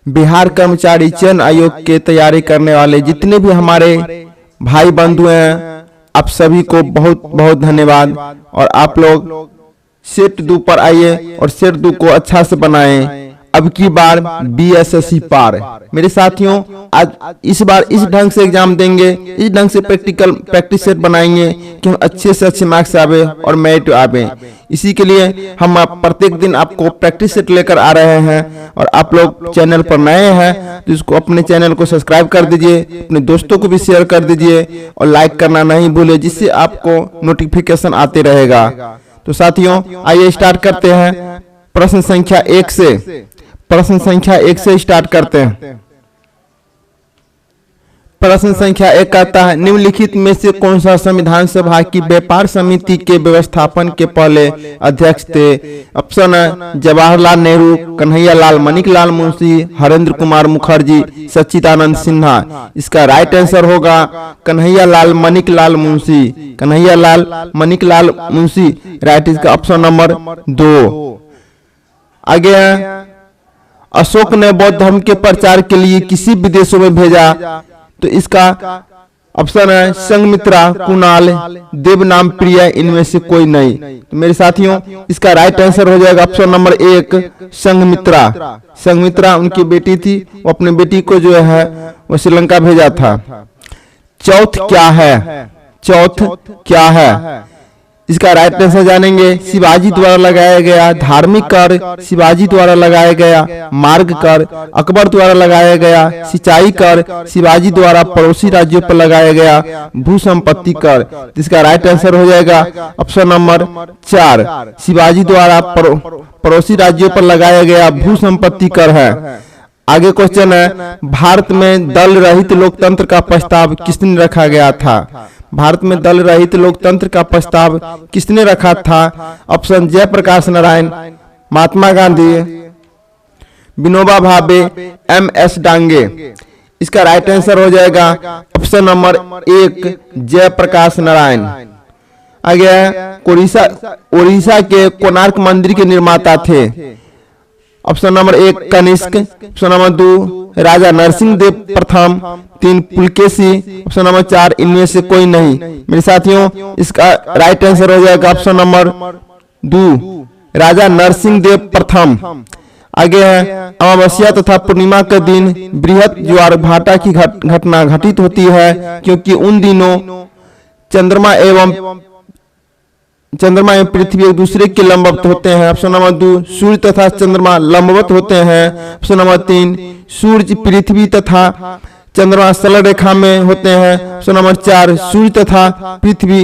बिहार कर्मचारी चयन आयोग के तैयारी करने वाले जितने भी हमारे भाई बंधु हैं, आप सभी को बहुत बहुत धन्यवाद। और आप लोग सेट 2 पर आइए और सेट 2 को अच्छा से बनाएं। अब की बार बीएसएससी पार। मेरे साथियों, आज इस बार इस ढंग से एग्जाम देंगे, इस ढंग से प्रैक्टिस सेट बनाएंगे कि हम अच्छे से अच्छे मार्क्स आवे और मेरिट आवे। इसी के लिए हम प्रत्येक दिन आपको प्रैक्टिस सेट लेकर आ रहे हैं। और आप लोग चैनल पर नए हैं तो इसको अपने चैनल को सब्सक्राइब कर दीजिए, अपने दोस्तों को भी शेयर कर दीजिए और लाइक करना नहीं भूलिए, जिससे आपको नोटिफिकेशन आते रहेगा। तो साथियों, आइए स्टार्ट करते हैं प्रश्न संख्या 1 से। प्रश्न संख्या 1 से स्टार्ट करते हैं। प्रश्न संख्या 1 कहता है, निम्नलिखित में से कौन सा संविधान सभा की व्यापार समिति के व्यवस्थापन के पहले अध्यक्ष थे? ऑप्शन है जवाहरलाल नेहरू, कन्हैयालाल मणिकलाल मुंशी, हरेंद्र कुमार मुखर्जी, सच्चिदानंद सिन्हा। इसका राइट आंसर होगा कन्हैयालाल मणिकलाल मुंशी। कन्हैयालाल मणिकलाल मुंशी राइट, इसका ऑप्शन नंबर 2। आगे अशोक ने बौद्ध धर्म के प्रचार के लिए किसी विदेशों में भेजा? तो इसका ऑप्शन है संघमित्रा, कुणाल, देवनाम प्रिय, इनमें से कोई नहीं। तो मेरे साथियों, इसका राइट आंसर हो जाएगा ऑप्शन नंबर 1 संघमित्रा। संघमित्रा उनकी बेटी थी, वो अपने बेटी को जो है वो श्रीलंका भेजा था। चौथ क्या है? चौथ क्या है? इसका राइट आंसर जानेंगे। शिवाजी द्वारा लगाया गया धार्मिक कर, शिवाजी द्वारा लगाया गया मार्ग कर, अकबर द्वारा लगाया गया सिंचाई कर, शिवाजी द्वारा पड़ोसी राज्यों पर लगाया गया भू संपत्ति कर। इसका राइट आंसर हो जाएगा ऑप्शन नंबर 4 शिवाजी द्वारा पड़ोसी राज्यों पर लगाया गया भू संपत्ति कर है। आगे क्वेश्चन है, भारत में दल रहित लोकतंत्र का प्रस्ताव किसने रखा गया था? भारत में दल रहित लोकतंत्र का प्रस्ताव किसने रखा था? Option Jayaprakash Narayan, Mahatma Gandhi, Vinoba Bhave, MS Dange. इसका राइट आंसर हो जाएगा ऑप्शन नंबर 1 जयप्रकाश नारायण। आगे उड़ीसा के कोणार्क मंदिर के निर्माता थे? Option number 1 Kanishka, option number 2 Raja Narasimha Deva प्रथम, 3 पुलकेशी, ऑप्शन नंबर 4 इनमें से कोई नहीं। मेरे साथियों, इसका राइट आंसर हो जाएगा ऑप्शन नंबर 2 राजा नरसिंह देव प्रथम। आगे है अमावस्या तथा पूर्णिमा के दिन बृहत ज्वार भाटा की घटना घटित होती है क्योंकि उन दिनों चंद्रमा एवं पृथ्वी एक दूसरे के लंबवत होते हैं। ऑप्शन नंबर 2 सूर्य तथा चंद्रमा लंबवत होते हैं। ऑप्शन नंबर 3 सूर्य पृथ्वी तथा चंद्रमा सरल रेखा में होते हैं। ऑप्शन नंबर 4 सूर्य तथा पृथ्वी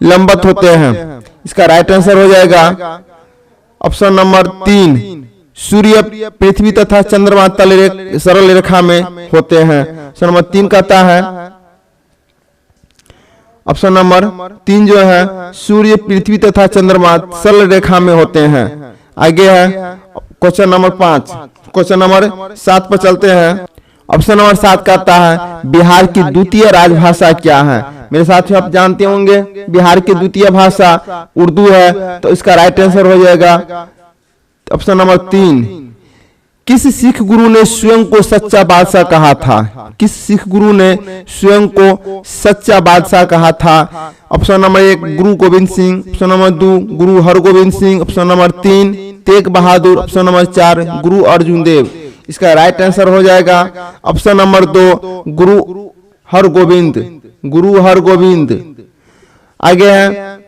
लंबवत होते हैं। इसका राइट आंसर हो जाएगा ऑप्शन नंबर 3 सूर्य पृथ्वी तथा चंद्रमा सरल रेखा में होते हैं। ऑप्शन नंबर 3 कहता है, ऑप्शन नंबर 3 जो है सूर्य पृथ्वी तथा चंद्रमा सरल रेखा में होते हैं। आगे है क्वेश्चन नंबर 5। क्वेश्चन नंबर 7 पर चलते हैं। ऑप्शन नंबर 7 कहता है, बिहार की द्वितीय राजभाषा क्या है? मेरे साथियों, आप जानते होंगे बिहार की द्वितीय भाषा उर्दू है। तो इसका राइट आंसर हो जाएगा ऑप्शन नंबर 3 किस सिख गुरु ने स्वयं को सच्चा बादशाह कहा था? किस सिख गुरु ने स्वयं को सच्चा बादशाह कहा था? ऑप्शन नंबर 1 गुरु गोविंद सिंह, ऑप्शन नंबर 2 गुरु Hargovind Singh, option number 3 Tegh Bahadur, option number 4 गुरु अर्जुन देव। इसका राइट आंसर हो जाएगा ऑप्शन नंबर 2 गुरु हरगोविंद। गुरु हरगोविंद। आगे है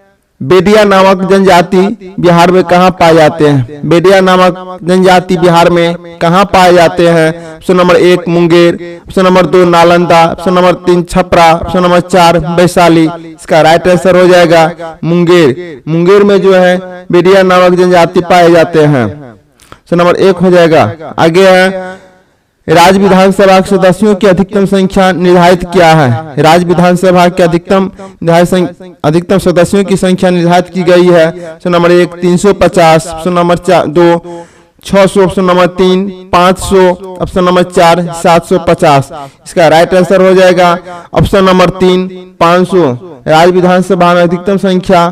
बेदिया नामक जनजाति बिहार में कहाँ पाए जाते हैं? बेदिया नामक जनजाति बिहार में कहाँ पाए जाते हैं? Option number 1 Munger, option number 2 Nalanda, option number 3 Chhapra, option number 4 Vaishali. इसका राइट आंसर हो जाएगा मुंगेर। मुंगेर में जो है बेदिया नामक जनजाति पाए जाते हैं। ऑप्शन नंबर 1 हो जाएगा। आगे है राज्य विधानसभा के सदस्यों की अधिकतम संख्या निर्धारित क्या है? राज्य विधानसभा के अधिकतम सदस्यों की संख्या निर्धारित की गई है। Option number 1 350, option number 2 600, option number 3 500, option number 4 750। इसका राइट आंसर हो जाएगा ऑप्शन नंबर 3 500। राज्य विधानसभा में अधिकतम संख्या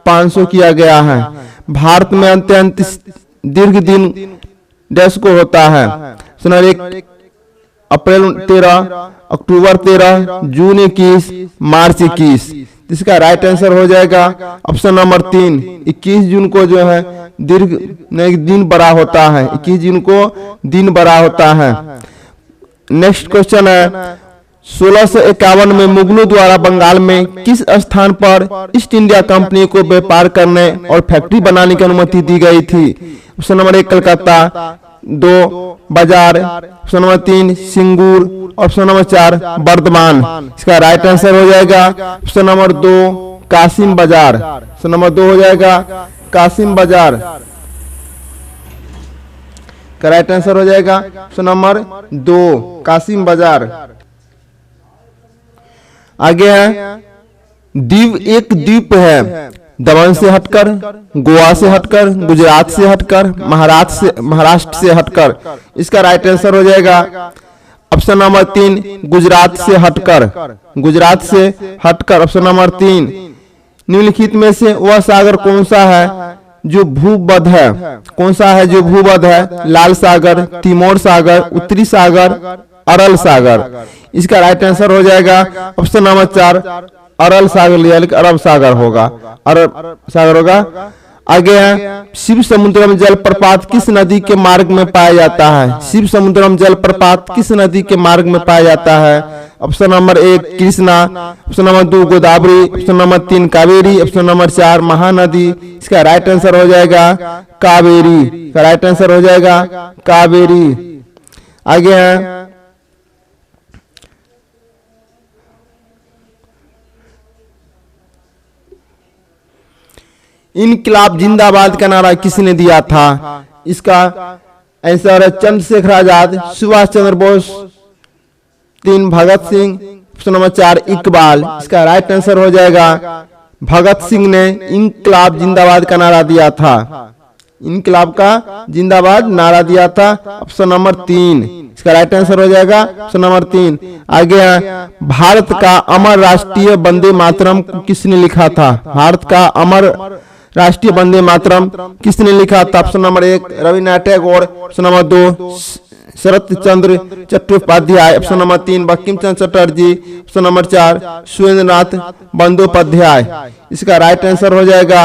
500 किया गया है। भारत में अत्यंत दीर्घ दिन डैश को होता है। ऑप्शन नंबर 1 अप्रैल 13, अक्टूबर 13, जून 21, मार्च 21। इसका राइट आंसर हो जाएगा ऑप्शन नंबर 3, 21 जून को जो है दीर्घ दिन बड़ा होता है, 21 जून को दिन बड़ा होता है। नेक्स्ट क्वेश्चन है 1651 में मुगलों द्वारा बंगाल में किस स्थान पर ईस्ट इंडिया कंपनी को व्यापार करने और फैक्ट्री बनाने की अनुमति दी गई थी? ऑप्शन नंबर 1 कलकत्ता, 2 बाजार, option number 3 Singur, option number 4 Bardhaman. इसका राइट आंसर हो जाएगा ऑप्शन नंबर 2 कासिम बाजार। ऑप्शन नंबर 2 हो जाएगा कासिम बाजार का राइट आंसर हो जाएगा ऑप्शन नंबर 2 कासिम बाजार। आगे है दीव एक द्वीप है, दमन से हटकर, गोवा से हटकर, गुजरात से हटकर, महाराष्ट्र से हटकर। इसका राइट आंसर हो जाएगा ऑप्शन नंबर 3 गुजरात से हटकर, गुजरात से हटकर। ऑप्शन नंबर 3 निम्नलिखित में से वह सागर कौन सा है जो भूमध्य है? कौन सा है जो भूमध्य है? लाल सागर, तिमोर सागर, उत्तरी सागर, अरल सागर। इसका राइट आंसर हो जाएगा ऑप्शन नंबर 4 अरल सागर, लिया अरब सागर होगा, अरब सागर होगा। आगे है शिव समुद्रम जलप्रपात किस नदी के मार्ग में पाया जाता है? शिव समुद्रम जलप्रपात किस नदी के मार्ग में पाया जाता है? Option number 1 Krishna, option number 2 Godavari, option number 3 Kaveri, option number 4 Mahanadi. इसका राइट आंसर हो जाएगा कावेरी, का राइट आंसर हो जाएगा कावेरी। आगे है इनकलाब जिंदाबाद का नारा किसने दिया था? इसका आंसर है चंद्रशेखर आजाद, सुभाष चंद्र बोस, 3 भगत सिंह, ऑप्शन नंबर 4 इकबाल। इसका राइट आंसर हो जाएगा भगत सिंह ने इनकलाब जिंदाबाद का नारा दिया था, इनकलाब का जिंदाबाद नारा दिया था। ऑप्शन नंबर 3 इसका राइट आंसर हो जाएगा ऑप्शन नंबर 3। आगे है भारत का अमर राष्ट्रीय वंदे मातरम किसने लिखा था? भारत का अमर राष्ट्रीय वंदे मातरम किसने लिखा था? Option number 1 Rabindranath Tagore, option number 2 शरत Chandra Chattopadhyay, option number 3 Bankim Chandra Chatterjee, option number 4 Surendranath Bandyopadhyay. इसका राइट आंसर हो जाएगा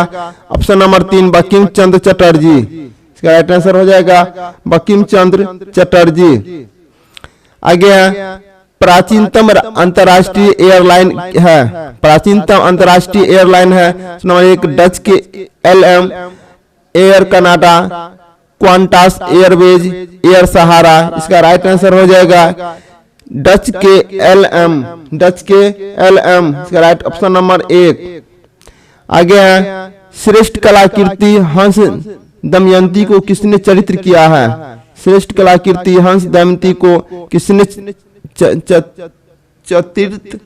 ऑप्शन नंबर 3 बंकिम चंद्र चटर्जी। इसका राइट आंसर हो जाएगा बंकिम चंद्र चटर्जी। आगे है प्राचीनतम अंतरराष्ट्रीय एयरलाइन है, प्राचीनतम अंतरराष्ट्रीय एयरलाइन है number 1 Dutch K LM, Air Canada, Qantas Airways, Air Sahara. इसका राइट आंसर हो जाएगा Dutch K LM, Dutch K LM। इसका राइट ऑप्शन नंबर 1। आगे है श्रेष्ठ कलाकृति हंस दमयंती को किसने चरित्र किया है? श्रेष्ठ कलाकृति हंस दमयंती को किसने चरित्र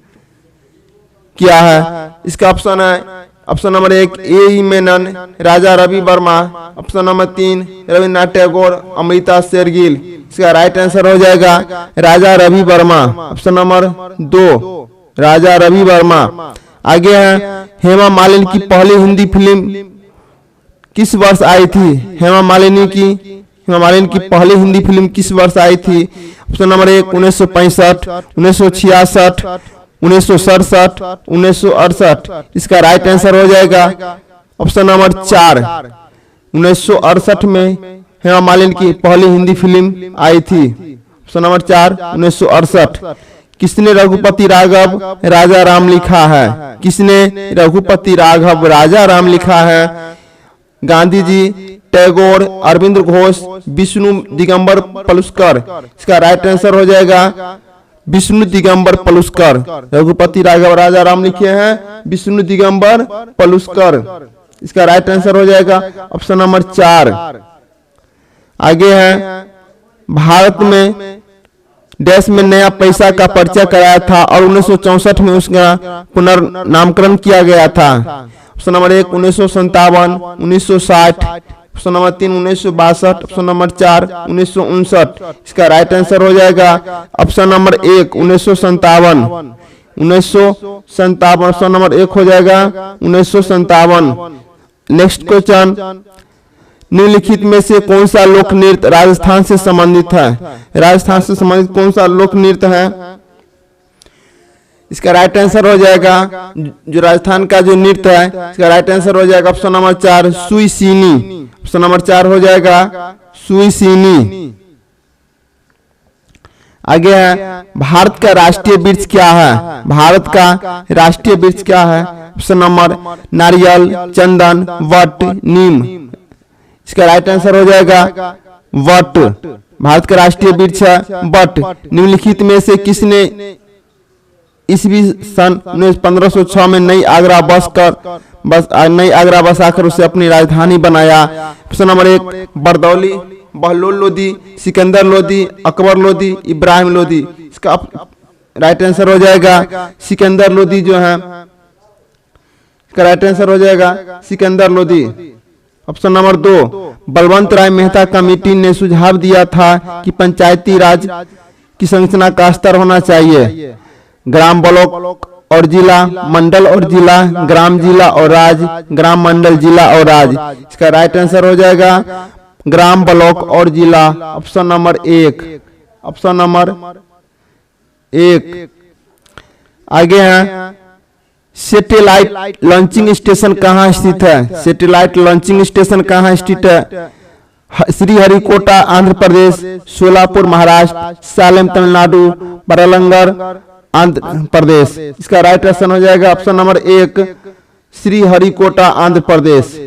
किया है? इसका ऑप्शन है option number 1 A.E. Menon, Raja Ravi Varma, option number 3 Rabindranath Tagore, Amrita Shergill. इसका राइट आंसर हो जाएगा राजा रवि वर्मा, ऑप्शन नंबर 2 राजा रवि वर्मा। आगे है हेमा मालिनी की पहली हिंदी फिल्म किस वर्ष आई थी? हेमा मालिनी की पहली हिंदी फिल्म किस वर्ष आई थी? Option number 1 1965, 1966, 1967, 1968। इसका राइट आंसर हो जाएगा ऑप्शन नंबर 4 1968 में हेमा मालिनी की पहली हिंदी फिल्म आई थी। Option number 4 1968। किसने रघुपति राघव राजा राम लिखा है? किसने रघुपति राघव राजा राम लिखा है? गांधी जी, टैगोर, अरविंद घोष, विष्णु दिगंबर पलुस्कर। इसका राइट आंसर हो जाएगा विष्णु दिगंबर पलुस्कर। रघुपति राघव राजा राम लिखे हैं विष्णु दिगंबर पलुस्कर। इसका राइट आंसर हो जाएगा ऑप्शन नंबर 4। आगे है भारत में देश में नया पैसा का परिचय कराया था और 1964 में उसका पुनर्नामकरण किया गया था। Option number 1 1957, 1960, option number 3 1962, option number 4 1959। इसका राइट आंसर हो जाएगा ऑप्शन नंबर 1 1957, 1957। ऑप्शन नंबर 1 हो जाएगा 1957। नेक्स्ट क्वेश्चन निम्नलिखित में से कौन सा लोक नृत्य राजस्थान से संबंधित है? राजस्थान से संबंधित कौन सा लोक नृत्य है? इसका राइट आंसर हो जाएगा, जो राजस्थान का जो नृत्य है, इसका राइट आंसर हो जाएगा ऑप्शन नंबर 4 सुईसीनी। ऑप्शन नंबर 4 हो जाएगा सुईसीनी। आगे है, भारत का राष्ट्रीय वृक्ष क्या है? भारत का राष्ट्रीय वृक्ष क्या है? ऑप्शन नंबर नारियल, चंदन, वट, नीम। इसका राइट आंसर हो जाएगा वट। भारत का राष्ट्रीय वृक्ष है वट। निम्नलिखित में से किसने ईस्वी सन 1506 में नई आगरा बस आकर उसे अपनी राजधानी बनाया? Option number 1 Bardoli, Bahlol Lodi, Sikandar Lodi, Akbar Lodi, Ibrahim Lodi. इसका राइट आंसर हो जाएगा सिकंदर लोदी जो है, इसका राइट आंसर हो जाएगा सिकंदर लोदी। ऑप्शन नंबर 2 बलवंत राय मेहता कमेटी ने सुझाव दिया था कि पंचायती राज की संरचना का स्तर होना चाहिए? ग्राम ब्लॉक और जिला, मंडल और जिला, ग्राम जिला और राज, ग्राम मंडल जिला और राज। इसका राइट आंसर हो जाएगा ग्राम ब्लॉक और जिला। Option number 1। Option number 1। आगे है, सैटेलाइट लॉन्चिंग स्टेशन कहाँ स्थित है? सैटेलाइट लॉन्चिंग स्टेशन कहाँ स्थित है? श्रीहरिकोटा आंध्र प्रदेश, सोलापुर महाराष्ट्र, सालेम तमिलनाडु, बरलंगर आंध्र प्रदेश। इसका राइट आंसर हो जाएगा ऑप्शन नंबर 1 श्रीहरिकोटा आंध्र प्रदेश।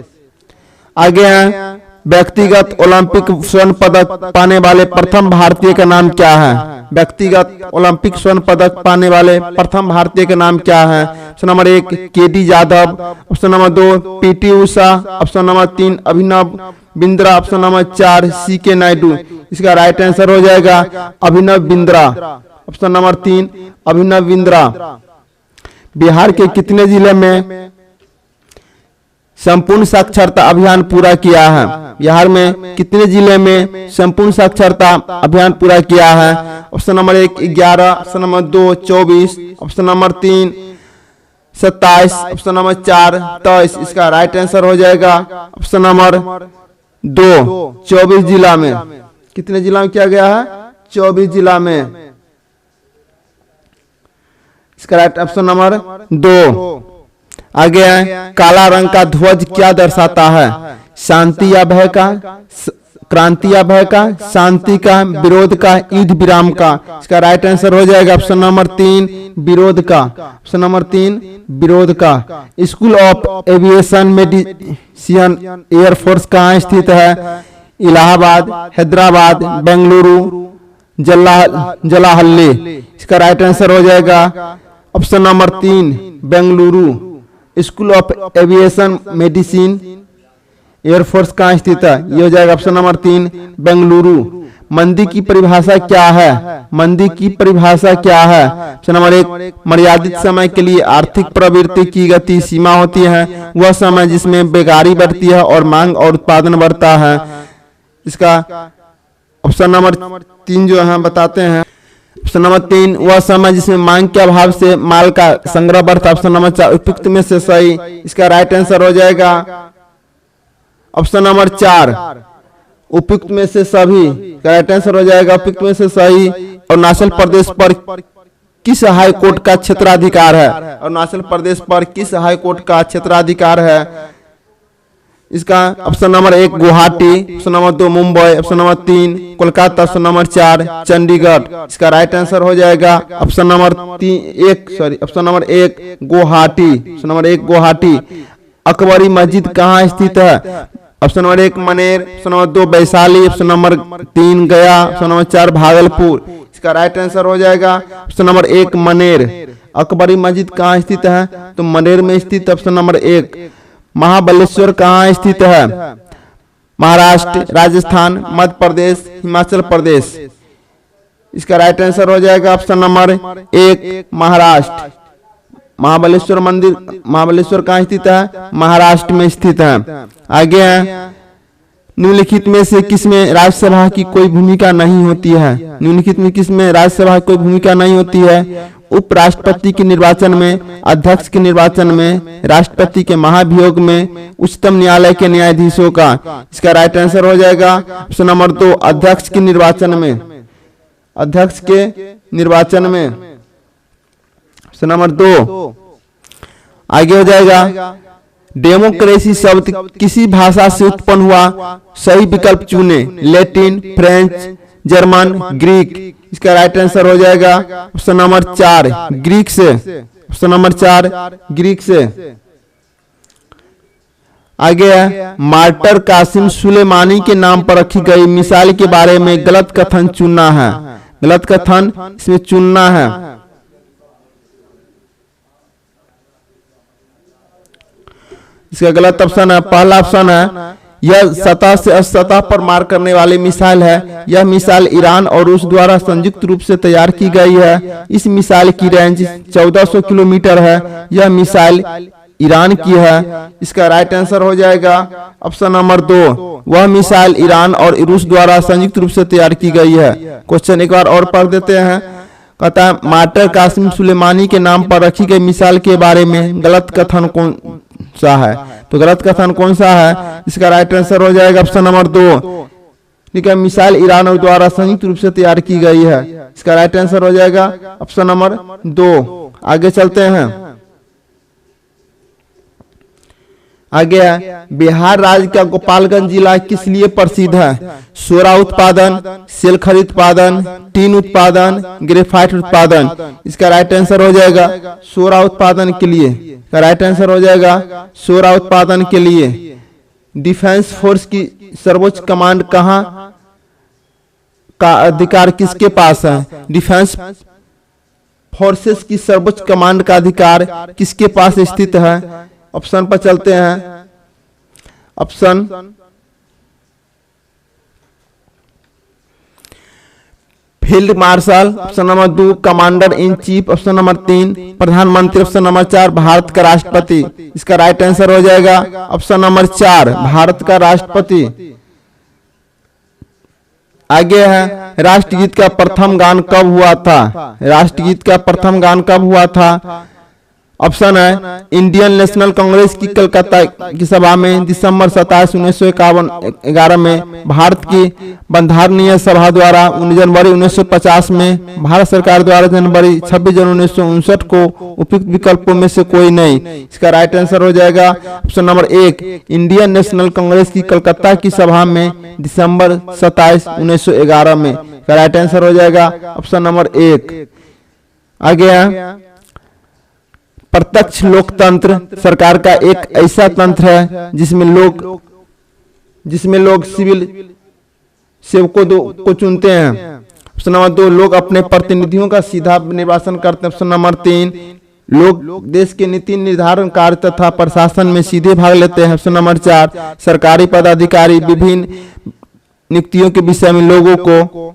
आगे हैं, व्यक्तिगत ओलंपिक स्वर्ण पदक पाने वाले प्रथम भारतीय का नाम क्या है? व्यक्तिगत ओलंपिक स्वर्ण पदक पाने वाले प्रथम भारतीय का नाम क्या है? Option number 1 KD Yadav, option number 2 PT Usha, option number 3 Abhinav Bindra, option number 4 CK Naidu. इसका राइट आंसर हो जाएगा अभिनव बिंद्रा। Option number 3 Abhinav Bindra. बिहार के कितने जिले में संपूर्ण साक्षरता अभियान पूरा किया है? बिहार में कितने जिले में संपूर्ण साक्षरता अभियान पूरा किया है? Option number 1 11, option number 2 24, option number 3 27, option number 4 23। इसका राइट आंसर हो जाएगा ऑप्शन नंबर 2 24 जिला में। कितने जिला में किया गया है? 24 जिला में। इसका राइट ऑप्शन नंबर 2। आगे है, काला रंग का ध्वज क्या दर्शाता है? शांति या भय का, क्रांति या भय का, शांति का, विरोध का, युद्ध विराम का। इसका राइट आंसर हो जाएगा ऑप्शन नंबर 3 विरोध का। ऑप्शन नंबर 3 विरोध का। School of aviation medicine air force कहाँ स्थित है? इलाहाबाद, हैदराबाद, बेंगलुरु, जलाहल्ली। इसका राइट आंसर हो जाएगा option number 3 Bengaluru. School of aviation medicine air force कहाँ स्थित है? ये हो जाएगा ऑप्शन नंबर 3 बेंगलुरु। मंदी की परिभाषा क्या है? मंदी की परिभाषा क्या है? ऑप्शन नंबर 1 मर्यादित समय के लिए आर्थिक प्रवृत्ति की गति सीमा होती है, वह समय जिसमें बेकारी बढ़ती है और मांग और उत्पादन बढ़ता है। इसका ऑप्शन नंबर 3 जो है बताते हैं। ऑप्शन नंबर 3 वह समय जिसमें मांग के अभाव से माल का संग्रह बढ़ता है। ऑप्शन नंबर 4 उपयुक्त में से सही। इसका राइट आंसर हो जाएगा ऑप्शन नंबर 4 उपयुक्त में से सभी। राइट आंसर हो जाएगा उपयुक्त में से सही। अरुणाचल प्रदेश पर किस हाई कोर्ट का क्षेत्राधिकार है? अरुणाचल प्रदेश पर किस हाई कोर्ट का क्षेत्राधिकार है? इसका option number 1 Guwahati, option number 2 Mumbai, option number 3 Kolkata, option number 4 Chandigarh. इसका राइट आंसर हो जाएगा option number 1 Guwahati. Option number 1 Guwahati. Akbari मस्जिद कहाँ स्थित है? Option number 1 Maner, option number 2 Vaishali, option number 3 गया, ऑप्शन नंबर 4 भागलपुर। इसका राइट आंसर हो जाएगा ऑप्शन नंबर 1 मनेर। अकबरी मस्जिद कहाँ स्थित है? तो मनेर में स्थित। Option number 1। महाबलेश्वर कहाँ स्थित है? महाराष्ट्र, राजस्थान, मध्य प्रदेश, हिमाचल प्रदेश। इसका राइट आंसर हो जाएगा ऑप्शन नंबर 1 महाराष्ट्र। महाबलेश्वर मंदिर, महाबलेश्वर कहाँ स्थित है? महाराष्ट्र में स्थित है। आगे है, निम्नलिखित में से किसमें राज्यसभा की कोई भूमिका नहीं होती है? निम्नलिखित में किसमें राज्यसभा की कोई भूमिका नहीं होती है? उपराष्ट्रपति के निर्वाचन में, अध्यक्ष के निर्वाचन में, राष्ट्रपति के महाभियोग में, उच्चतम न्यायालय के न्यायाधीशों का। इसका राइट आंसर हो जाएगा ऑप्शन नंबर 2 अध्यक्ष के निर्वाचन में, अध्यक्ष के निर्वाचन में, ऑप्शन नंबर 2। आगे हो जाएगा डेमोक्रेसी शब्द किसी भाषा से उत्पन्न हुआ, सही विकल्प चुने, लैटिन, फ्रेंच, जर्मन, ग्रीक। इसका राइट आंसर हो जाएगा ऑप्शन नंबर 4 ग्रीक से, ऑप्शन नंबर 4 ग्रीक से। आगे है मार्टर कासिम सुलेमानी के नाम पर रखी गई मिसाल के बारे में गलत कथन चुनना है, गलत कथन इसमें चुनना है। इसका गलत ऑप्शन है, पहला ऑप्शन है यह सतह से असतह पर मार करने वाली मिसाइल है। यह मिसाइल ईरान और रूस द्वारा संयुक्त रूप से तैयार की गई है। इस मिसाइल की रेंज 1400 किलोमीटर है। यह मिसाइल ईरान की है। इसका राइट आंसर हो जाएगा ऑप्शन नंबर 2 वह मिसाइल ईरान और रूस द्वारा संयुक्त रूप से तैयार की गई है। क्वेश्चन एक बार और पढ़ देते हैं। कहता है मार्टर कासिम सुलेमानी के नाम पर रखी गई मिसाइल के बारे में गलत कथन कौन सा है? तो गलत कथन कौन सा है? इसका राइट आंसर हो जाएगा ऑप्शन नंबर 2, ठीक है, मिसाइल ईरान द्वारा संयुक्त रूप से तैयार की गई है। इसका राइट आंसर हो जाएगा ऑप्शन नंबर 2। आगे चलते हैं। आगे है बिहार राज्य का गोपालगंज जिला किस लिए प्रसिद्ध है? सोरा उत्पादन, सेल खरीद उत्पादन, टीन उत्पादन, ग्रेफाइट उत्पादन। इसका राइट आंसर हो जाएगा सोरा उत्पादन के लिए। इसका राइट आंसर हो जाएगा सोरा उत्पादन के लिए। डिफेंस फोर्स की सर्वोच्च कमांड कहां का अधिकार किसके पास है? डिफेंस फोर्सेस की सर्वोच्च कमांड का अधिकार किसके पास स्थित है? ऑप्शन पर चलते हैं। Option field marshal, option number 2 commander in chief, option number 3 प्रधानमंत्री, ऑप्शन नंबर 4 भारत का राष्ट्रपति। इसका राइट आंसर हो जाएगा ऑप्शन नंबर 4 भारत का राष्ट्रपति। आगे है राष्ट्रगीत का प्रथम गान कब हुआ था? राष्ट्रगीत का प्रथम गान कब हुआ था? ऑप्शन है इंडियन नेशनल कांग्रेस की कलकत्ता की सभा में दिसंबर 27, 1911 में, भारत की बंधारणीय सभा द्वारा जनवरी 1950 में, भारत सरकार द्वारा जनवरी 26 जनवरी 1959 को। उपयुक्त विकल्पों में से कोई नहीं। इसका राइट आंसर हो जाएगा option number 1 Indian national Congress की कलकत्ता की सभा में दिसंबर 27, 1911 में। इसका राइट आंसर हो जाएगा ऑप्शन नंबर 1। आगे है प्रत्यक्ष लोकतंत्र सरकार का एक ऐसा तंत्र है जिसमें लोग सिविल सेवकों को चुनते हैं। ऑप्शन नंबर 2 लोग अपने प्रतिनिधियों का सीधा निर्वाचन करते हैं। ऑप्शन नंबर 3 लोग देश के नीति निर्धारण कार्य तथा प्रशासन में सीधे भाग लेते हैं। ऑप्शन नंबर 4 सरकारी पदाधिकारी विभिन्न नियुक्तियों के विषय में लोगों को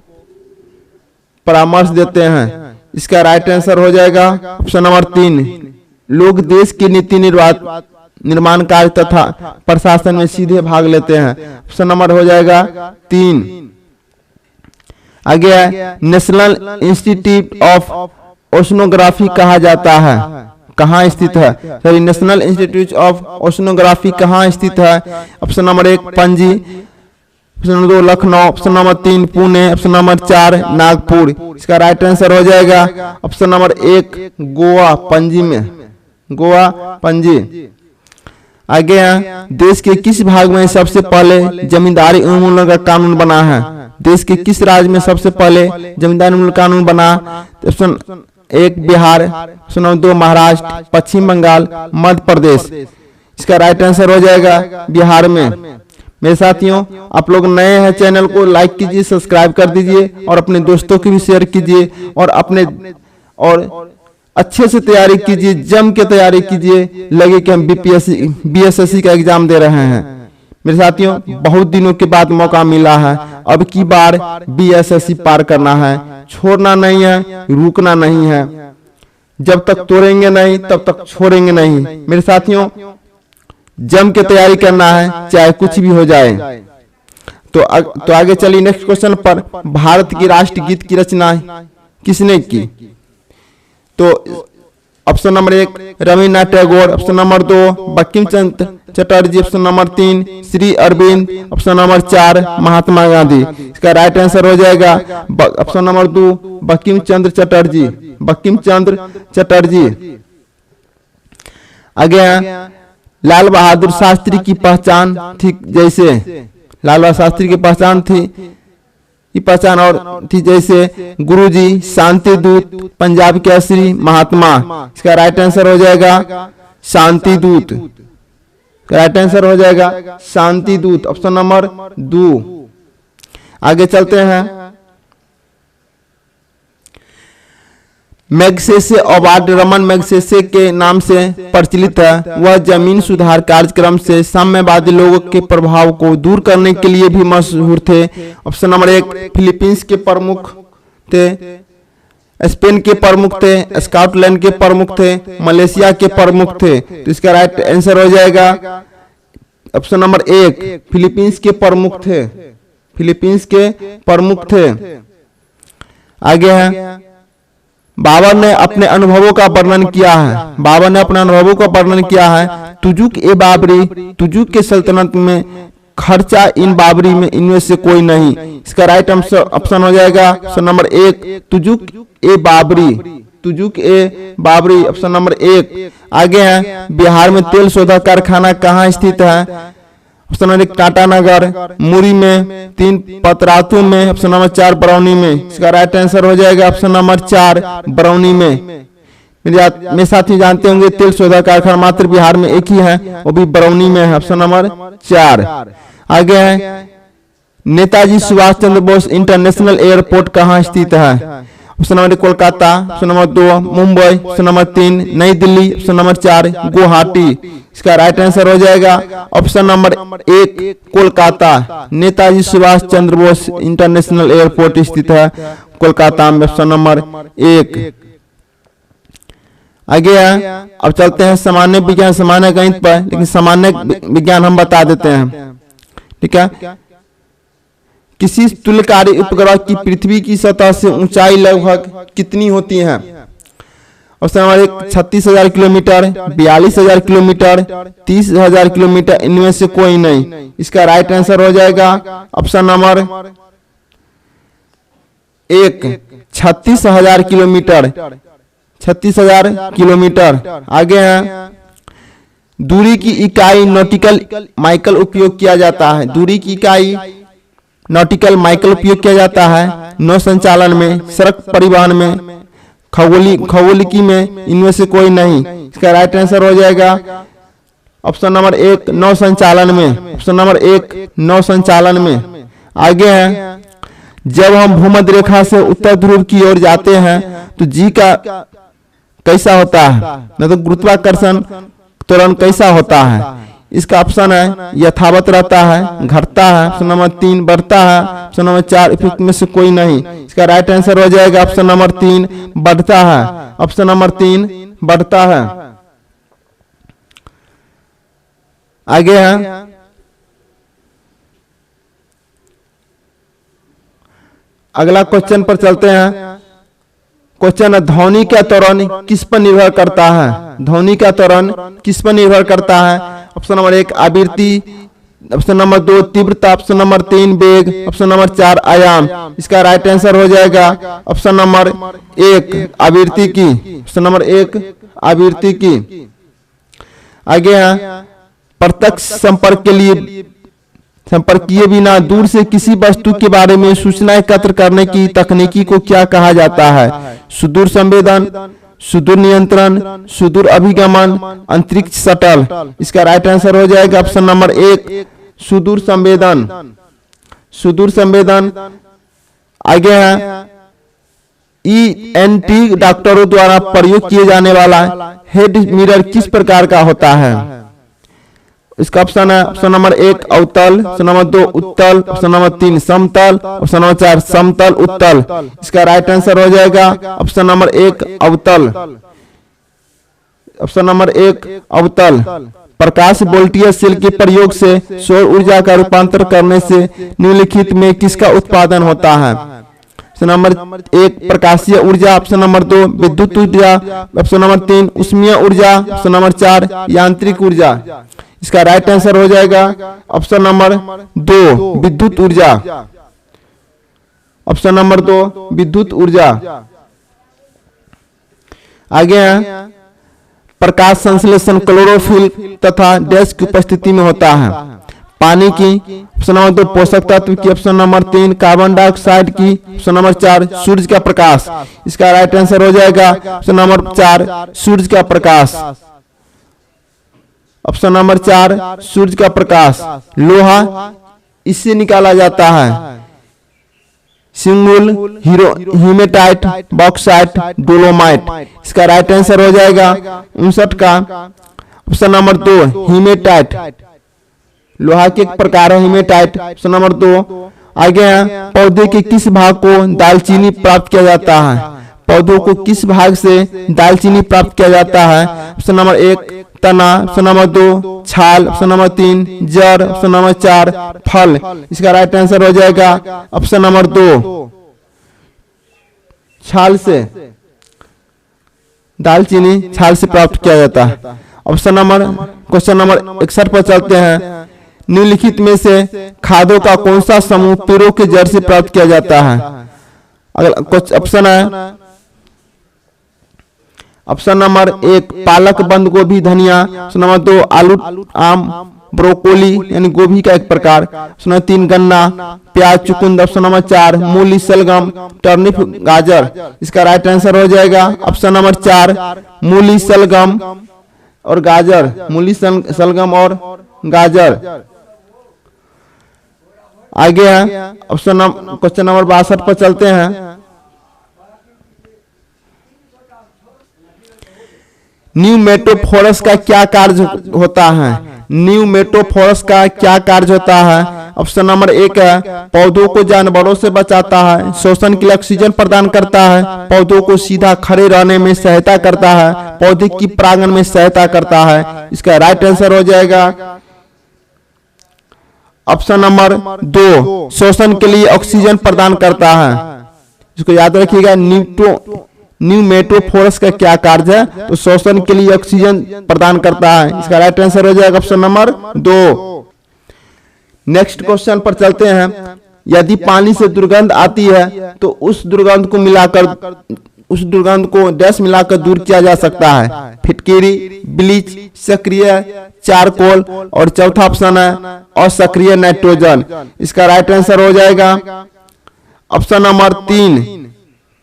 परामर्श देते हैं। इसका राइट आंसर हो जाएगा ऑप्शन नंबर 3 लोग देश की नीति निर्माण कार्य तथा प्रशासन में सीधे भाग लेते हैं। ऑप्शन नंबर हो जाएगा 3। आगे है नेशनल इंस्टीट्यूट ऑफ ओशनोग्राफी कहा जाता है, कहाँ स्थित है? Sorry, national institute of oceanography कहाँ स्थित है? Option number 1 Panaji, option number 2 Lucknow, option number 3 Pune, option number 4 Nagpur. इसका राइट आंसर हो जाएगा ऑप्शन नंबर 1 गोवा, पणजी में, गोवा पणजी। आगे है देश के किस भाग में सबसे पहले जमींदारी उन्मूलन का कानून बना है? देश के किस राज्य में सबसे पहले जमींदारी उन्मूलन कानून बना? Option 1 Bihar, option number 2 Maharashtra, Paschim Bengal, Madhya Pradesh. इसका राइट आंसर हो जाएगा बिहार में। मेरे साथियों, आप लोग नए हैं, चैनल को लाइक कीजिए, सब्सक्राइब कर दीजिए और अपने दोस्तों की भी शेयर कीजिए और अच्छे से तैयारी कीजिए, जम के तैयारी कीजिए। लगे कि हम बीएसएससी का एग्जाम दे रहे हैं। मेरे साथियों, बहुत दिनों के बाद मौका मिला है, अब की बार बीएसएससी पार करना है, छोड़ना नहीं है, रुकना नहीं है। जब तक तोड़ेंगे नहीं तब तक छोड़ेंगे नहीं। मेरे साथियों, जम के तैयारी करना है, चाहे कुछ भी हो जाए। तो आगे चलिए नेक्स्ट क्वेश्चन पर। भारत की राष्ट्रगीत की रचना किसने की? तो option number 1 Rabindranath Tagore, option number 2 Bankim Chandra Chatterjee, option number 3 Shri Aurobindo, option number 4 Mahatma Gandhi. इसका राइट आंसर हो जाएगा ऑप्शन नंबर 2 बंकिम चंद्र चटर्जी, बंकिम चंद्र चटर्जी। आगे लाल बहादुर शास्त्री की पहचान थी, जैसे लाल बहादुर शास्त्री की पहचान और थी जैसे गुरुजी, शांति दूत, पंजाब केसरी, महात्मा। इसका राइट आंसर हो जाएगा शांति दूत, राइट आंसर हो जाएगा शांति दूत, ऑप्शन नंबर 2। आगे चलते हैं। मैग्सेसे अवार्ड रमन मैग्सेसे के नाम से प्रचलित है। वह जमीन सुधार कार्यक्रम से साम्यवादी लोगों के प्रभाव को दूर करने के लिए भी मशहूर थे। ऑप्शन नंबर 1 फिलीपींस के प्रमुख थे, स्पेन के प्रमुख थे, स्कॉटलैंड के प्रमुख थे, मलेशिया के प्रमुख थे। तो इसका राइट आंसर हो जाएगा ऑप्शन नंबर 1 फिलीपींस के प्रमुख थे, फिलीपींस के प्रमुख थे। आगे है बाबर ने अपने अनुभवों का वर्णन किया है, बाबर ने अपने अनुभवों का वर्णन किया है। तुजुक ए बाबरी, तुजुक के सल्तनत में खर्चा इन बाबरी में इनमें से कोई नहीं। इसका राइट ऑप्शन हो जाएगा ऑप्शन नंबर 1 तुजुक ए बाबरी, तुजुक ए बाबरी, ऑप्शन नंबर 1। आगे है बिहार में तेल शोधक कारखाना कहाँ स्थित है। ऑप्शन नंबर 1 टाटानगर, मुरी में, 3 पतरातू में, ऑप्शन नंबर 4 बरौनी में। इसका राइट आंसर हो जाएगा ऑप्शन नंबर 4 बरौनी में। मेरे साथी जानते होंगे तेल शोधक कारखाना मात्र बिहार में एक ही है, वो भी बरौनी में है, ऑप्शन नंबर 4। आगे है नेताजी सुभाष चंद्र बोस इंटरनेशनल एयरपोर्ट कहाँ स्थित है। Option number 1 Kolkata, option number 2 Mumbai, option number 3 नई दिल्ली, ऑप्शन नंबर 4 गुवाहाटी। इसका राइट आंसर हो जाएगा option number 1 Kolkata. Netaji Subhash Chandra Bose international airport स्थित है कोलकाता में, ऑप्शन नंबर 1। आगे है अब चलते हैं सामान्य विज्ञान सामान्य गणित पर, लेकिन सामान्य विज्ञान हम बता देते हैं, ठीक है। किसी तुल्यकारी उपग्रह की पृथ्वी की सतह से ऊंचाई लगभग कितनी होती है। Option number 1 36,000 kilometre, 42,000 kilometre, 30,000 kilometre, इनमें से कोई नहीं। इसका राइट आंसर हो जाएगा ऑप्शन नंबर 1 36,000 किलोमीटर, 36,000 किलोमीटर। आगे है दूरी की इकाई नॉटिकल माइकल उपयोग किया जाता है, दूरी की इकाई नॉटिकल माइकल उपयोग किया जाता है नौ संचालन में, सड़क परिवहन में, खगोलिकी में, इनमें से कोई नहीं। इसका राइट आंसर हो जाएगा ऑप्शन नंबर 1 नौ संचालन में, ऑप्शन नंबर 1 नौ संचालन में। आगे है जब हम भूमध्य रेखा से उत्तर ध्रुव की ओर जाते हैं तो जी का कैसा होता है, न तो गुरुत्वाकर्षण त्वरण कैसा होता है। इसका ऑप्शन है यथावत रहता है, घटता है, ऑप्शन नंबर 3 बढ़ता है, ऑप्शन नंबर 4 इफेक्ट में से कोई नहीं। इसका राइट आंसर हो जाएगा ऑप्शन नंबर 3 बढ़ता है, ऑप्शन नंबर 3 बढ़ता है। आगे है अगला क्वेश्चन पर चलते हैं। क्वेश्चन है ध्वनि का त्वरण किस पर निर्भर करता है, ध्वनि का त्वरण किस पर निर्भर करता है। ऑप्शन नंबर 1 आवृत्ति, ऑप्शन नंबर 2 तीव्रता, ऑप्शन नंबर 3 वेग, ऑप्शन नंबर 4 आयाम। इसका राइट आंसर हो जाएगा ऑप्शन नंबर 1 आवृत्ति की, ऑप्शन नंबर 1 आवृत्ति की। आगे है प्रत्यक्ष संपर्क के लिए संपर्क किए बिना दूर से किसी वस्तु के बारे में सूचना एकत्र करने की तकनीकी को क्या कहा जाता है। सुदूर संवेदन, सुदूर नियंत्रण, सुदूर अभिगमन, अंतरिक्ष शटल। इसका राइट आंसर हो जाएगा ऑप्शन नंबर 1 सुदूर संवेदन, सुदूर संवेदन। आगे है ENT डॉक्टरों द्वारा प्रयोग किए जाने वाला हेड मिरर किस प्रकार का होता है। इसका ऑप्शन है ऑप्शन नंबर 1 अवतल, ऑप्शन नंबर 2 उत्तल, ऑप्शन नंबर 3 समतल, ऑप्शन नंबर 4 समतल उत्तल। इसका राइट आंसर हो जाएगा ऑप्शन नंबर 1 अवतल, ऑप्शन नंबर 1 अवतल। प्रकाश वोल्टीय सेल के प्रयोग से सौर ऊर्जा का रूपांतर करने से निम्नलिखित में किसका उत्पादन होता है। ऑप्शन नंबर 1 प्रकाशीय ऊर्जा, ऑप्शन नंबर 2 विद्युत ऊर्जा, ऑप्शन नंबर 3 ऊष्मीय ऊर्जा, ऑप्शन नंबर 4 यांत्रिक ऊर्जा। इसका राइट आंसर हो जाएगा ऑप्शन नंबर 2 विद्युत ऊर्जा। ऑप्शन नंबर 2 विद्युत ऊर्जा। आगे हैं प्रकाश संश्लेषण क्लोरोफिल तथा डैश की उपस्थिति में होता है। पानी की, ऑप्शन नंबर 2 पोषक तत्व की, ऑप्शन नंबर 3 कार्बन डाइऑक्साइड की, ऑप्शन नंबर 4 सूर्य का प्रकाश। इसका राइट आंसर हो जाएगा ऑप्शन नंबर 4 सूर्य का प्रकाश। ऑप्शन नंबर 4 सूर्य का प्रकाश। लोहा इससे निकाला जाता है, सिंगुल, हीमेटाइट, बॉक्साइट, डोलोमाइट। इसका राइट आंसर हो जाएगा 59 का ऑप्शन नंबर 2 हीमेटाइट। लोहा के एक प्रकार है हीमेटाइट, ऑप्शन नंबर 2। आगे हैं पौधे के किस भाग को दालचीनी प्राप्त किया जाता है। पौधों को किस भाग से दालचीनी प्राप्त किया जाता है। ऑप्शन नंबर 1 तना, ऑप्शन नंबर 2 छाल, ऑप्शन नंबर 3 जड़, ऑप्शन नंबर 4 फल। इसका राइट आंसर हो जाएगा ऑप्शन नंबर 2 छाल से दालचीनी छाल से प्राप्त किया जाता है। ऑप्शन नंबर क्वेश्चन नंबर 61 पर चलते हैं। निम्नलिखित में से खादों का कौन सा समूह पेड़ों के जड़ से प्राप्त किया जाता है। अगला कुछ ऑप्शन है, ऑप्शन नंबर 1 पालक, बंद गोभी, धनिया, ऑप्शन नंबर 2 आलू, आम, ब्रोकोली यानी गोभी का एक प्रकार, ऑप्शन नंबर 3 गन्ना, प्याज, चुकंदर, ऑप्शन नंबर 4 मूली, सलगम, टर्निप, गाजर। इसका राइट आंसर हो जाएगा ऑप्शन नंबर 4 मूली, सलगम और गाजर। मूली, सलगम और गाजर। आगे है ऑप्शन नंबर क्वेश्चन नंबर 62 पर चलते हैं। न्यूमेटोफोरस का क्या कार्य होता है। न्यूमेटोफोरस का क्या कार्य होता है। ऑप्शन नंबर 1 है पौधों को जानवरों से बचाता है, शोषण के लिए ऑक्सीजन प्रदान करता है, पौधों को सीधा खड़े रहने में सहायता करता है, पौधे की परागण में सहायता करता है। इसका राइट आंसर हो जाएगा ऑप्शन नंबर 2 शोषण के लिए ऑक्सीजन प्रदान करता है। इसको याद रखिएगा, न्यूमेटोफोरस का क्या कार्य है, तो शोषण के लिए ऑक्सीजन प्रदान करता है। इसका राइट आंसर हो जाएगा ऑप्शन नंबर 2। नेक्स्ट क्वेश्चन पर चलते हैं। यदि पानी से दुर्गंध आती है तो उस दुर्गंध को डैश मिलाकर दूर किया जा सकता है। फिटकिरी, ब्लीच, सक्रिय चारकोल और चौथा ऑप्शन है असक्रिय नाइट्रोजन। इसका राइट आंसर हो जाएगा ऑप्शन नंबर 3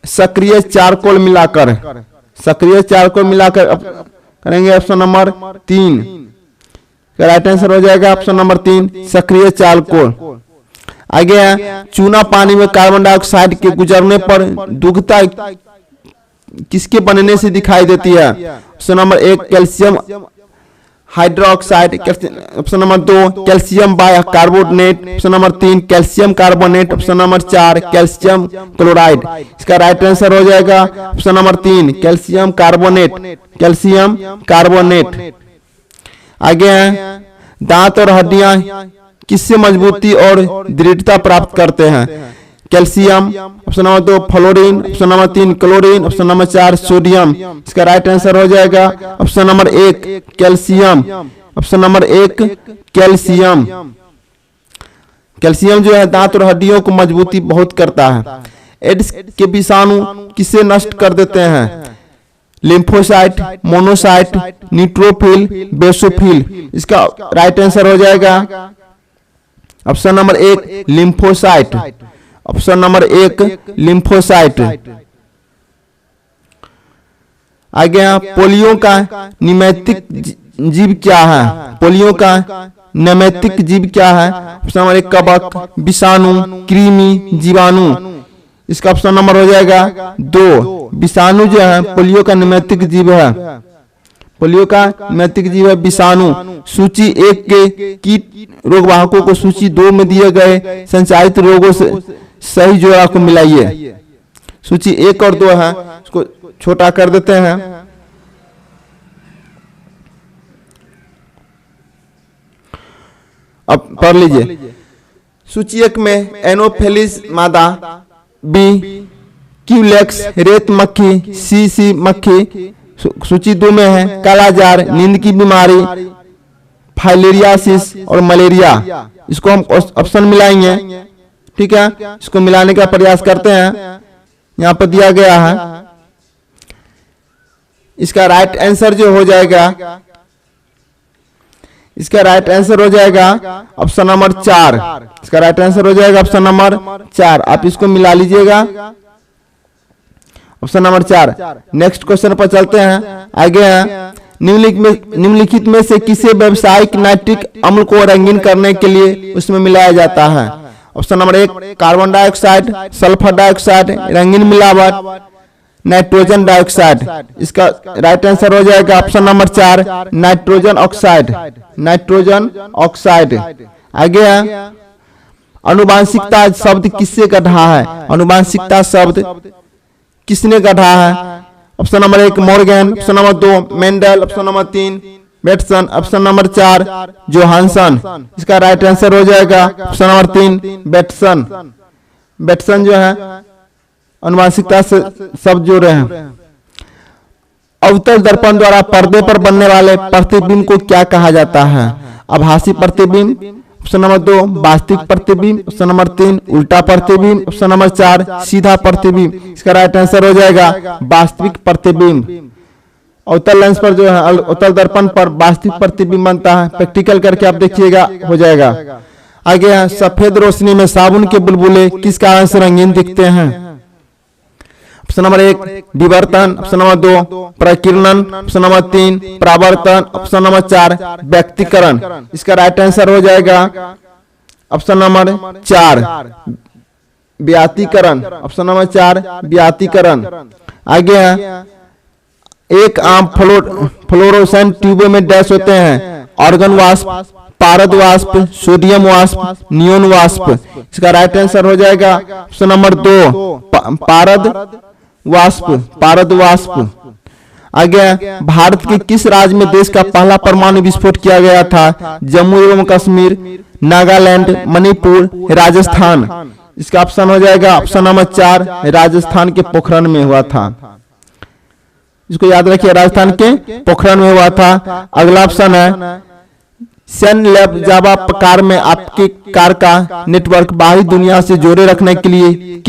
सक्रिय चारकोल मिलाकर। सक्रिय चारकोल मिलाकर करेंगे ऑप्शन नंबर 3। राइट आंसर हो जाएगा ऑप्शन नंबर 3 सक्रिय चारकोल। आगे है चूना पानी में कार्बन डाइऑक्साइड के गुजरने पर दुग्धता किसके बनने से दिखाई देती है। Option number 1 calcium hydroxide, option number 2 calcium bicarbonate, option number 3 calcium carbonate, option number 4 calcium chloride. इसका राइट आंसर हो जाएगा option number 3 calcium carbonate. Calcium carbonate. आगे हैं दांत और हड्डियां किससे मजबूती और दृढ़ता प्राप्त करते हैं। Calcium, option number 2 fluorine, option number 3 chlorine, option number 4 sodium. इसका राइट आंसर हो जाएगा option number 1 calcium. Option number 1 calcium. Calcium जो है दांत और हड्डियों को मजबूती बहुत करता है। एड्स के विषाणु किसे नष्ट कर देते हैं। Lymphocyte, monocyte, neutrophil, basophil. इसका राइट आंसर हो जाएगा option number 1 lymphocyte. Option number 1 lymphocyte. आगे पोलियो का निमैतिक जीव क्या है। पोलियो का नैमित्तिक जीव क्या है। ऑप्शन नंबर 1 कवक, विषाणु, कृमि, जीवाणु। इसका ऑप्शन नंबर हो जाएगा 2 विषाणु जो है पोलियो का नैमित्तिक जीव है। पोलियो का नैमित्तिक जीव है विषाणु। सूची 1 के कीट रोगवाहकों को सूची 2 में दिए गए संचारित रोगों से सही जोड़ा को मिलाइए। सूची 1 और 2 है, उसको छोटा कर देते हैं। अब पढ़ लीजिए। सूची 1 में एनोफिलिस मादा, बी क्यूलेक्स रेत मक्खी, सी मक्खी सूची 2 में है। कालाजार, नींद की बीमारी, फाइलेरियासिस और मलेरिया। इसको हम ऑप्शन मिलाएंगे, ठीक है। इसको मिलाने का प्रयास करते हैं, यहाँ पर दिया गया है। इसका राइट आंसर जो हो जाएगा, इसका राइट आंसर हो जाएगा ऑप्शन नंबर 4। इसका राइट आंसर हो जाएगा ऑप्शन नंबर 4। आप इसको मिला लीजिएगा, ऑप्शन नंबर 4। नेक्स्ट क्वेश्चन पर चलते हैं, आगे हैं। निम्नलिखित में से किसे व्यावसायिक नाइट्रिक अम्ल को रंगीन करने के लिए उसमें मिलाया जाता है? Option number 1 carbon dioxide, sulphur dioxide, रंगीन मिलावट, नाइट्रोजन डाइऑक्साइड। इसका राइट आंसर हो जाएगा option number 4 nitrogen oxide, nitrogen oxide. आगे है, अनुवांशिकता शब्द किससे गढ़ा है? अनुवांशिकता शब्द किसने गढ़ा है? Option number 1 Morgan, option number 2 Mendel, option number 3 Bateson, option number 4 Johansson. इसका राइट आंसर हो जाएगा ऑप्शन नंबर 3 बेटसन। बेटसन जो है अनुवांशिकता से शब्द जोड़े हैं। अवतल दर्पण द्वारा पर्दे पर बनने वाले प्रतिबिंब को क्या कहा जाता है? आभासी प्रतिबिंब, ऑप्शन नंबर 2 वास्तविक प्रतिबिंब, ऑप्शन नंबर 3 उल्टा प्रतिबिंब, ऑप्शन नंबर 4 सीधा प्रतिबिंब। इसका राइट आंसर हो जाएगा वास्तविक प्रतिबिंब। अवतल लेंस पर जो है, अवतल दर्पण पर वास्तविक प्रतिबिंब बनता है। प्रैक्टिकल करके आप देखिएगा, हो जाएगा। आगे है, सफेद रोशनी में साबुन के बुलबुले किस कारण से रंगीन दिखते हैं? ऑप्शन नंबर 1 विवर्तन, ऑप्शन नंबर 2 प्रकीर्णन, ऑप्शन नंबर 3 परावर्तन, ऑप्शन नंबर 4 व्यक्तीकरण। इसका राइट आंसर हो जाएगा ऑप्शन नंबर 4 व्यातीकरण, ऑप्शन नंबर 4 व्यातीकरण। आगे है, एक आम फ्लोरोसेंट ट्यूबों में डैश होते हैं? ऑर्गन वाष्प, पारद वाष्प, सोडियम वाष्प, नियोन वाष्प। इसका राइट आंसर हो जाएगा ऑप्शन नंबर 2 पारद वाष्प, पारद वाष्प। आगे, भारत के किस राज्य में देश का पहला परमाणु विस्फोट किया गया था? जम्मू एवं कश्मीर, नागालैंड, मणिपुर, राजस्थान। इसका ऑप्शन हो जाएगा ऑप्शन नंबर 4 राजस्थान के पोखरण में हुआ था। इसको याद रखिए, राजस्थान के पोखरण में हुआ था। अगला ऑप्शन है, सन लैब जावा कार में आपके कार का नेटवर्क बाहरी दुनिया से जोड़े रखने के लिए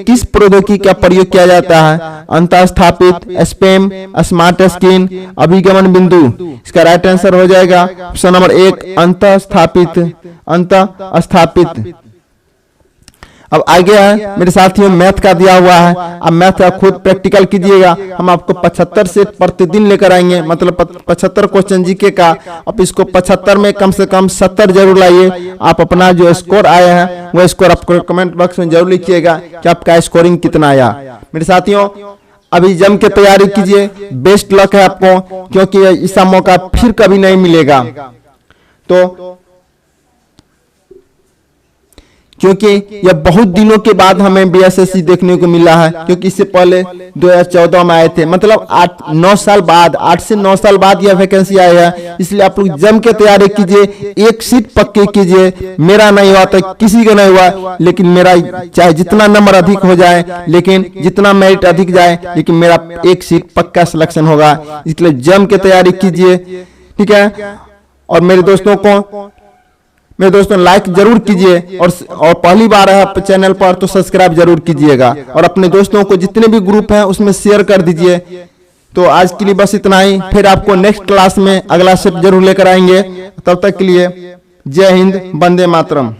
किस प्रौद्योगिकी का प्रयोग किया जाता है? अंतःस्थापित, स्पैम, स्मार्ट स्क्रीन, अभिगमन बिंदु। इसका राइट आंसर हो जाएगा ऑप्शन नंबर 1 अंतःस्थापित, अंतःस्थापित। अब आगे है मेरे साथियों, मैथ का दिया हुआ है। अब मैथ का खुद प्रैक्टिकल कीजिएगा। हम आपको 75 से प्रतिदिन लेकर आएंगे, मतलब 75 क्वेश्चन जीके का। अब इसको 75 में कम से कम 70 जरूर लाइए। आप अपना जो स्कोर आया है वो स्कोर आपको कमेंट बॉक्स में जरूर लिखिएगा कि आपका स्कोरिंग कितना आया। मेरे साथियों, अभी जम के तैयारी कीजिए। बेस्ट लक है आपको, क्योंकि इसका मौका फिर कभी नहीं मिलेगा। तो क्योंकि यह बहुत दिनों के बाद हमें बीएसएससी देखने को मिला है, क्योंकि इससे पहले 2014 में आए थे, मतलब 8-9 साल बाद, 8 से 9 साल बाद यह वैकेंसी आई है। इसलिए आप लोग जम के तैयारी कीजिए, एक सीट पक्की कीजिए। मेरा नहीं हुआ तो किसी का नहीं हुआ, लेकिन मेरा चाहे जितना नंबर अधिक हो जाए, लेकिन जितना मेरिट अधिक जाए, लेकिन मेरा एक सीट पक्का सिलेक्शन होगा। इसलिए जम के तैयारी कीजिए, ठीक है। और मेरे दोस्तों लाइक जरूर कीजिए, और पहली बार है आप चैनल पर तो सब्सक्राइब जरूर कीजिएगा, और अपने दोस्तों को जितने भी ग्रुप हैं उसमें शेयर कर दीजिए। तो आज के लिए बस इतना ही। फिर आपको नेक्स्ट क्लास में अगला स्टेप जरूर लेकर आएंगे। तब तक के लिए जय हिंद, वंदे मातरम।